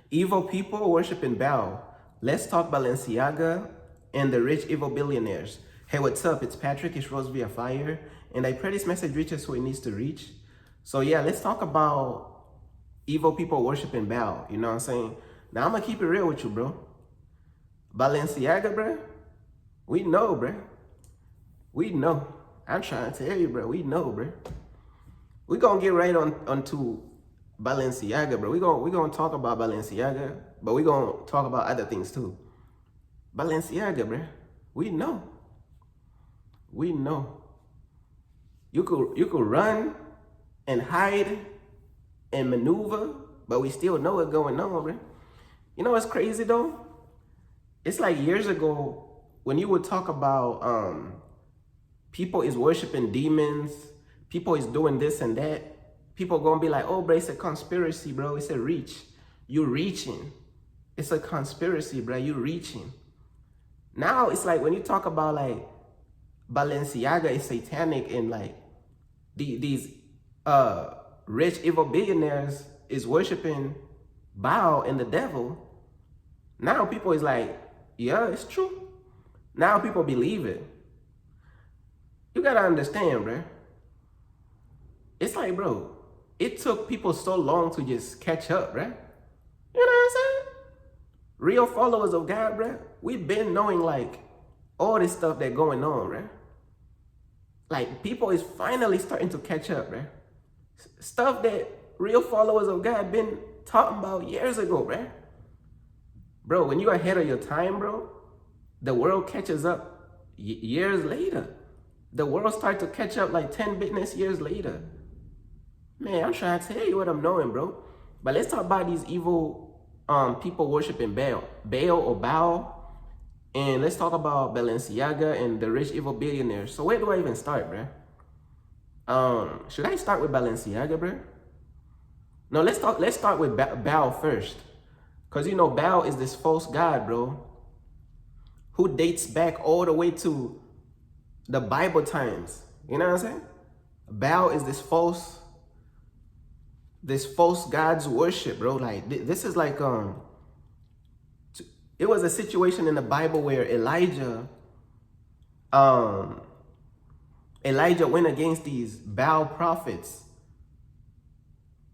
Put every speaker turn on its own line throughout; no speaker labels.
Evil people worshiping Baal. Let's talk Balenciaga and the rich evil billionaires. Hey, what's up? It's Patrick. It's Rose via Fire. And I pray this message reaches who it needs to reach. So yeah, let's talk about evil people worshiping Baal. You know what I'm saying? Now I'm gonna keep it real with you, bro. Balenciaga, bro. We know, bro. We know. I'm trying to tell you, bro. We know, bro. We gonna get right onto Balenciaga, bro. We gonna talk about Balenciaga, but we gonna talk about other things too. Balenciaga, bro. We know. We know. You could run and hide and maneuver, but we still know what's going on, bro. You know what's crazy though? It's like years ago when you would talk about people is worshiping demons, people is doing this and that. People gonna be like, oh, bro, it's a conspiracy, bro. It's a reach. You reaching. It's a conspiracy, bro. You reaching. Now it's like when you talk about like Balenciaga is satanic and like these rich evil billionaires is worshiping Baal and the devil. Now people is like, yeah, it's true. Now people believe it. You gotta understand, bro. It's like, bro, it took people so long to just catch up, bro. You know what I'm saying? Real followers of God, bro, we've been knowing like all this stuff that going on, bro. Like people is finally starting to catch up, bro. Stuff that real followers of God been talking about years ago, bro. Bro, when you're ahead of your time, bro, the world catches up years later. The world starts to catch up like 10 business years later. Man, I'm trying to tell you what I'm knowing, bro. But let's talk about these evil people worshiping Baal or Baal. And let's talk about Balenciaga and the rich evil billionaires. So where do I even start, bro? Should I start with Balenciaga, bro? No, let's start with Baal first. Cause you know Baal is this false god, bro, who dates back all the way to the Bible times. You know what I'm saying? Baal is this false God's worship, bro. Like this is like it was a situation in the Bible where Elijah went against these Baal prophets.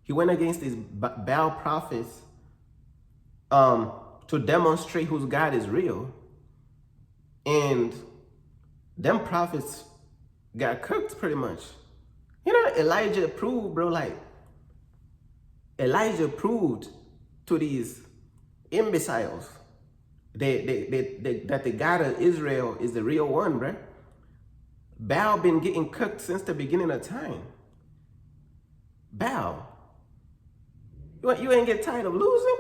He went against these Baal prophets to demonstrate whose God is real. And them prophets got cooked pretty much. You know, Elijah proved, bro, like Elijah proved to these imbeciles that the God of Israel is the real one, bro. Baal been getting cooked since the beginning of time. Baal, you ain't get tired of losing?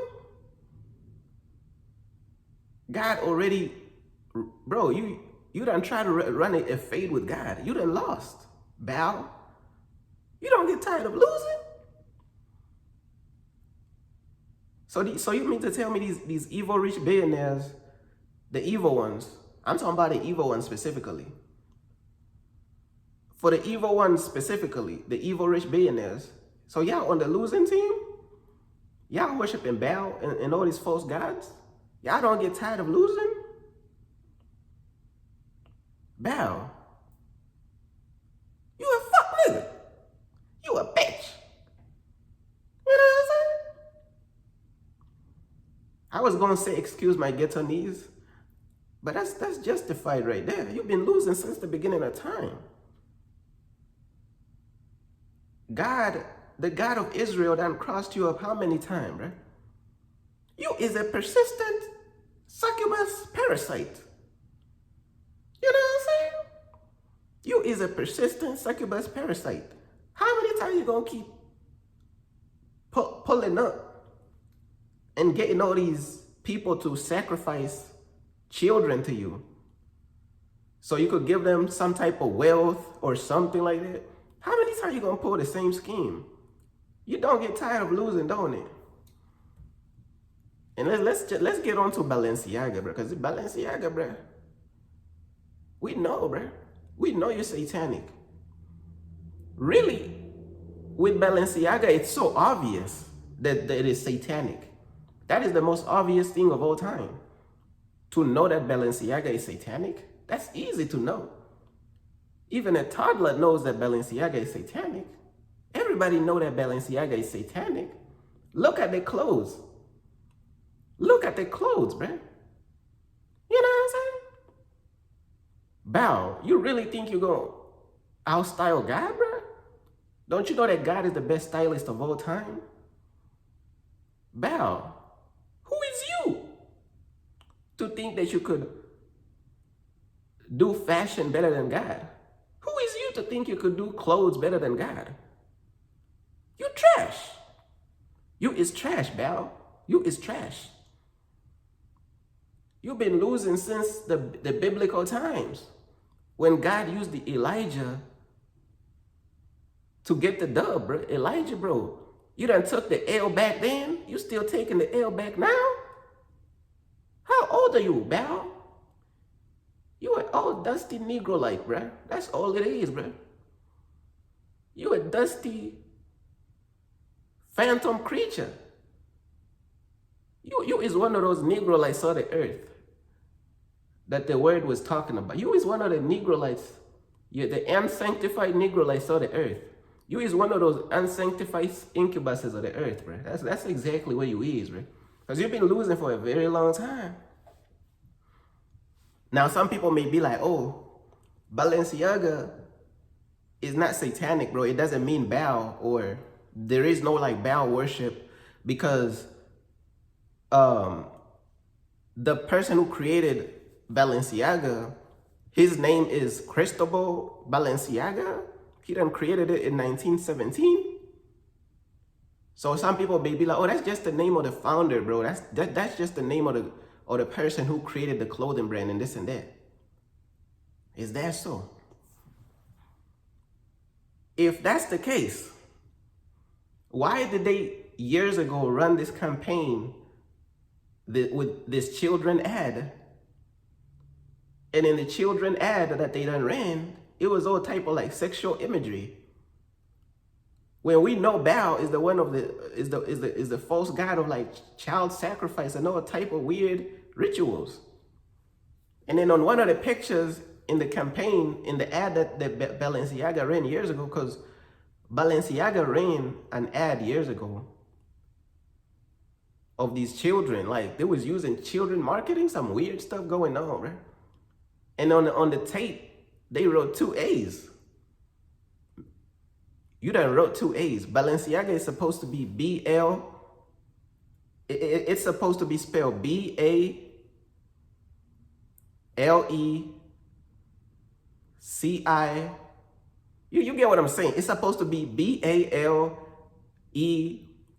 God already, bro, you done try to run a fade with God. You done lost. Baal, you don't get tired of losing? So you mean to tell me these evil rich billionaires, the evil ones, I'm talking about the evil ones specifically. For the evil ones specifically, the evil rich billionaires, so y'all on the losing team? Y'all worshiping Baal and all these false gods? Y'all don't get tired of losing? Baal, you a fuck nigga. You a bitch. You know what I'm saying? I was gonna say excuse my ghetto knees, but that's justified right there. You've been losing since the beginning of time. God, the God of Israel, done crossed you up how many times, bro? You is a persistent succubus parasite. You know what I'm saying? You is a persistent succubus parasite. How many times you gonna keep pulling up and getting all these people to sacrifice children to you so you could give them some type of wealth or something like that? How many times you gonna pull the same scheme? You don't get tired of losing, don't it? And let's get on to Balenciaga, bro. Because Balenciaga, bro, we know, bro. We know you're satanic. Really, with Balenciaga, it's so obvious that it is satanic. That is the most obvious thing of all time. To know that Balenciaga is satanic, that's easy to know. Even a toddler knows that Balenciaga is satanic. Everybody know that Balenciaga is satanic. Look at their clothes. Look at their clothes, bruh. You know what I'm saying? Baal, you really think you're going to outstyle God, bruh? Don't you know that God is the best stylist of all time? Baal, who is you to think that you could do fashion better than God? Who is you to think you could do clothes better than God? You trash. You is trash, Baal. You is trash. You've been losing since the biblical times when God used the Elijah to get the dub, bro. Elijah, bro. You done took the L back then. You still taking the L back now? How old are you, Baal? You an old dusty Negro like, bruh. That's all it is, bruh. You a dusty phantom creature. You is one of those Negroites of the earth that the word was talking about. You is one of the Negroites. You're the unsanctified Negroites of the earth. You is one of those unsanctified incubuses of the earth, bruh. That's exactly what you is, bruh. Because you've been losing for a very long time. Now, some people may be like, oh, Balenciaga is not satanic, bro. It doesn't mean Baal, or there is no like Baal worship, because the person who created Balenciaga, his name is Cristobal Balenciaga. He done created it in 1917. So some people may be like, oh, that's just the name of the founder, bro. That's just the name of the person who created the clothing brand and this and that. Is that so? If that's the case, why did they years ago run this campaign with this children ad? And in the children ad that they done ran, it was all type of like sexual imagery. When we know Baal is the one of is the false god of like child sacrifice and all type of weird rituals. And then on one of the pictures in the campaign, in the ad that Balenciaga ran years ago, because Balenciaga ran an ad years ago of these children, like they was using children marketing, some weird stuff going on, right? And on the tape, they wrote 2 A's. You done wrote 2 A's. Balenciaga is supposed to be B-L. It's supposed to be spelled B-A-L-E-C-I. You get what I'm saying? It's supposed to be B-A-L-E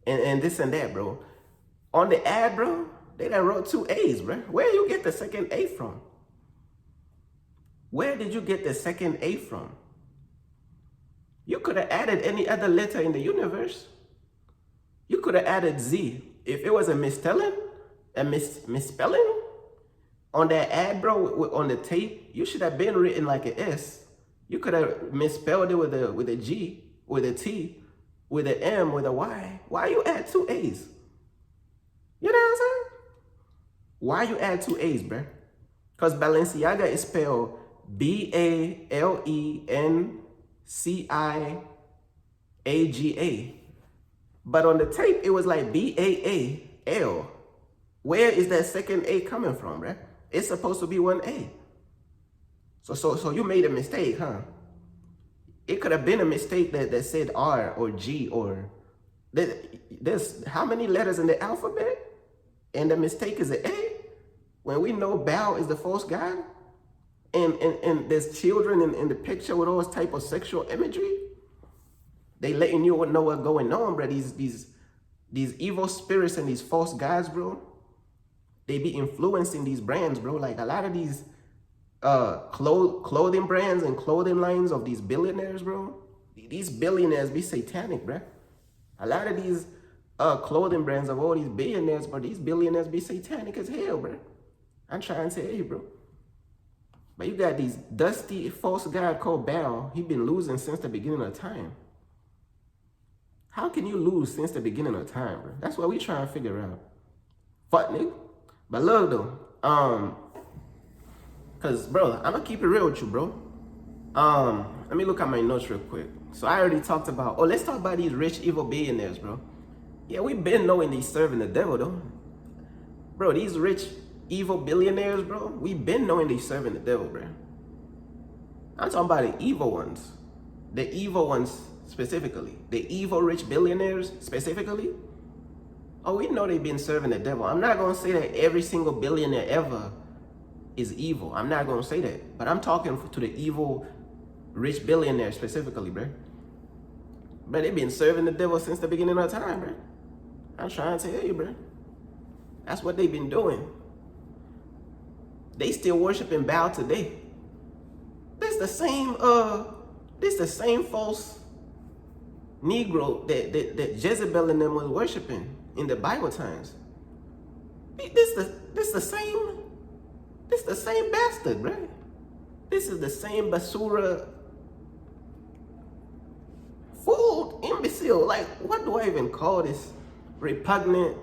and this and that, bro. On the ad, bro, they done wrote 2 A's, bro. Where you get the second A from? Where did you get the second A from? You could have added any other letter in the universe. You could have added Z. If it was a misspelling, misspelling on that ad, bro, on the tape, you should have been written like an S. You could have misspelled it with a G, with a T, with an M, with a Y. Why you add 2 A's? You know what I'm saying? Why you add 2 A's, bro? Because Balenciaga is spelled B-A-L-E-N-C-I-A-G-A. But on the tape, it was like B-A-A-L. Where is that second A coming from, bruh? It's supposed to be 1 A. So you made a mistake, huh? It could have been a mistake that said R or G or... There's how many letters in the alphabet? And the mistake is an A? When we know Baal is the false god? And there's children in the picture with all this type of sexual imagery? They letting you know what's going on, bro. These evil spirits and these false gods, bro. They be influencing these brands, bro. Like a lot of these clothing brands and clothing lines of these billionaires, bro. These billionaires be satanic, bro. A lot of these clothing brands of all these billionaires, but these billionaires be satanic as hell, bro. I'm trying to tell you, bro. But you got these dusty false god called Baal. He been losing since the beginning of time. How can you lose since the beginning of time, bro? That's what we trying to figure out. Fuck, nigga. But look, though. Cause, bro, I'm gonna keep it real with you, bro. Let me look at my notes real quick. So I already talked about, let's talk about these rich, evil billionaires, bro. Yeah, we've been knowing these serving the devil, though. Bro, these rich, evil billionaires, bro, we've been knowing they serving the devil, bro. I'm talking about the evil ones. The evil ones specifically. The evil rich billionaires specifically. Oh, we know they've been serving the devil. I'm not going to say that every single billionaire ever is evil. I'm not going to say that. But I'm talking to the evil rich billionaires specifically, bro. But they've been serving the devil since the beginning of time, bro. I'm trying to tell you, bro. That's what they've been doing. They still worshiping Baal today. This the same false Negro that Jezebel and them was worshiping in the Bible times. This the same bastard, right? This is the same basura, fool, imbecile. Like, what do I even call this repugnant,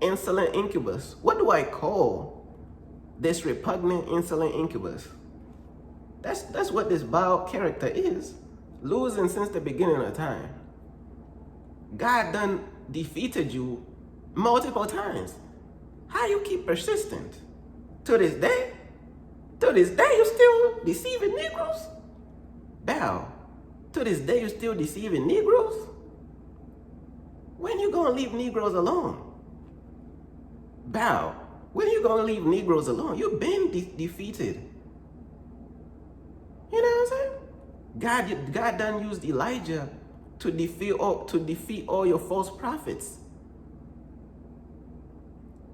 insolent incubus? What do I call this repugnant, insolent incubus? That's what this Baal character is. Losing since the beginning of time. God done defeated you multiple times. How you keep persistent? To this day? To this day you still deceiving Negroes? Baal, to this day you still deceiving Negroes? When you gonna leave Negroes alone? Baal, when you gonna leave Negroes alone? You've been defeated. You know what I'm saying? God done used Elijah to defeat all your false prophets.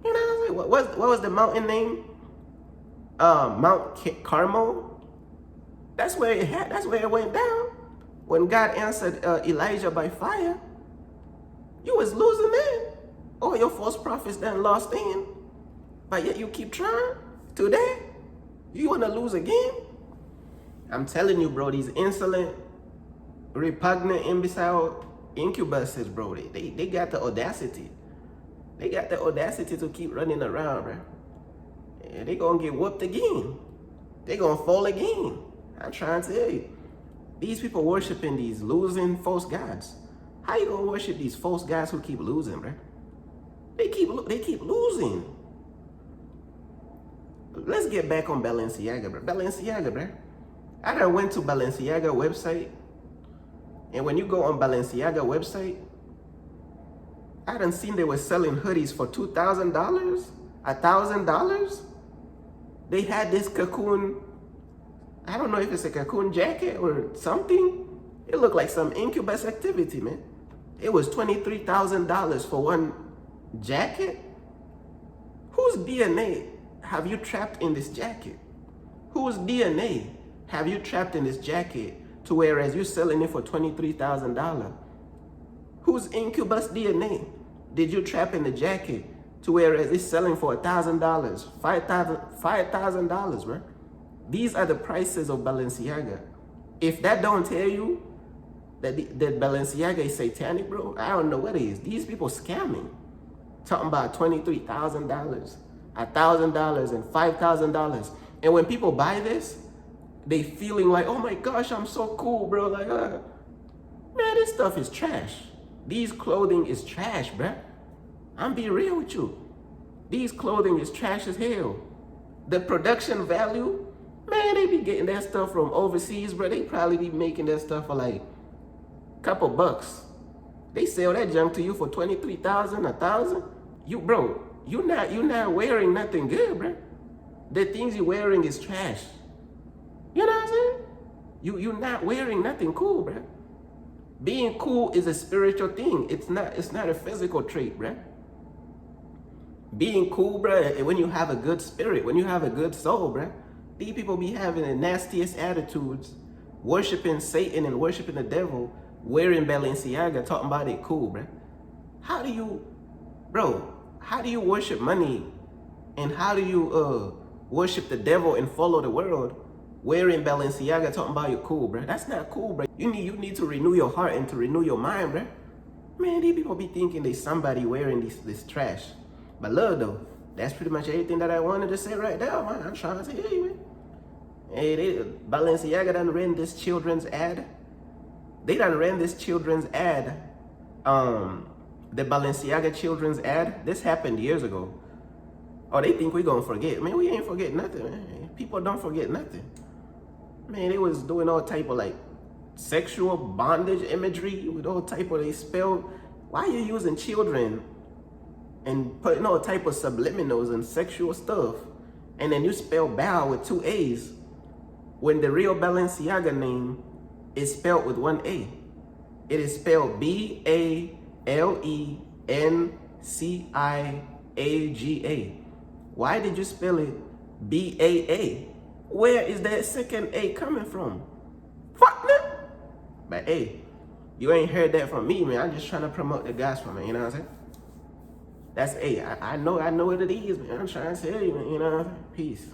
You know what I'm saying? What was the mountain name? Mount Carmel. That's where it went down. When God answered Elijah by fire, you was losing then. All your false prophets then lost in. But yet you keep trying. Today, you wanna lose again? I'm telling you, bro, these insolent, repugnant, imbecile incubuses, bro, they got the audacity. They got the audacity to keep running around, bro. And they gonna get whooped again. They gonna fall again. I'm trying to tell you. These people worshiping these losing false gods. How you gonna worship these false gods who keep losing, bro? They keep losing. Let's get back on Balenciaga, bro. Balenciaga, bro. I done went to Balenciaga website, and when you go on Balenciaga website, I done seen they were selling hoodies for $2,000, $1,000. They had this cocoon, I don't know if it's a cocoon jacket or something. It looked like some incubus activity, man. It was $23,000 for one jacket. Whose DNA have you trapped in this jacket? Whose DNA have you trapped in this jacket to whereas you're selling it for $23,000? Whose incubus DNA did you trap in the jacket to whereas it's selling for $1,000, $5,000, bro? These are the prices of Balenciaga. If that don't tell you that Balenciaga is satanic, bro, I don't know what it is. These people scamming. Talking about $23,000, $1,000, and $5,000. And when people buy this, they feeling like, oh my gosh, I'm so cool, bro. Like, man, this stuff is trash. These clothing is trash, bro. I'm being real with you. These clothing is trash as hell. The production value, man, they be getting that stuff from overseas, bro. They probably be making that stuff for like a couple bucks. They sell that junk to you for $23,000, $1,000. You, bro, you're not wearing nothing good, bro. The things you're wearing is trash. You know what I'm saying? You're not wearing nothing cool, bro. Being cool is a spiritual thing. It's not a physical trait, bro. Being cool, bro, when you have a good spirit, when you have a good soul, bro. These people be having the nastiest attitudes, worshiping Satan and worshiping the devil, wearing Balenciaga, talking about it cool, bro. How do you worship money, and how do you worship the devil and follow the world wearing Balenciaga, talking about you cool, bro? That's not cool, bro. You need to renew your heart and to renew your mind, bro. Man, these people be thinking they somebody wearing this trash. But look though, that's pretty much everything that I wanted to say right there, man. I'm trying to tell you, man. Hey, Balenciaga done ran this children's ad. They done ran this children's ad. The Balenciaga children's ad. This happened years ago. Oh, they think we gonna forget. Man, we ain't forget nothing, man. People don't forget nothing. Man, they was doing all type of like sexual bondage imagery with all type of, they spell. Why are you using children and putting all type of subliminals and sexual stuff? And then you spell Baal with 2 A's when the real Balenciaga name is spelled with 1 A. It is spelled Balenciaga. Why did you spell it BAA? Where is that second A coming from? Fuck them. But hey, you ain't heard that from me, man. I'm just trying to promote the gospel, man. You know what I'm saying? That's A. I know what it is, man. I'm trying to tell you, man. You know what I'm saying? Peace.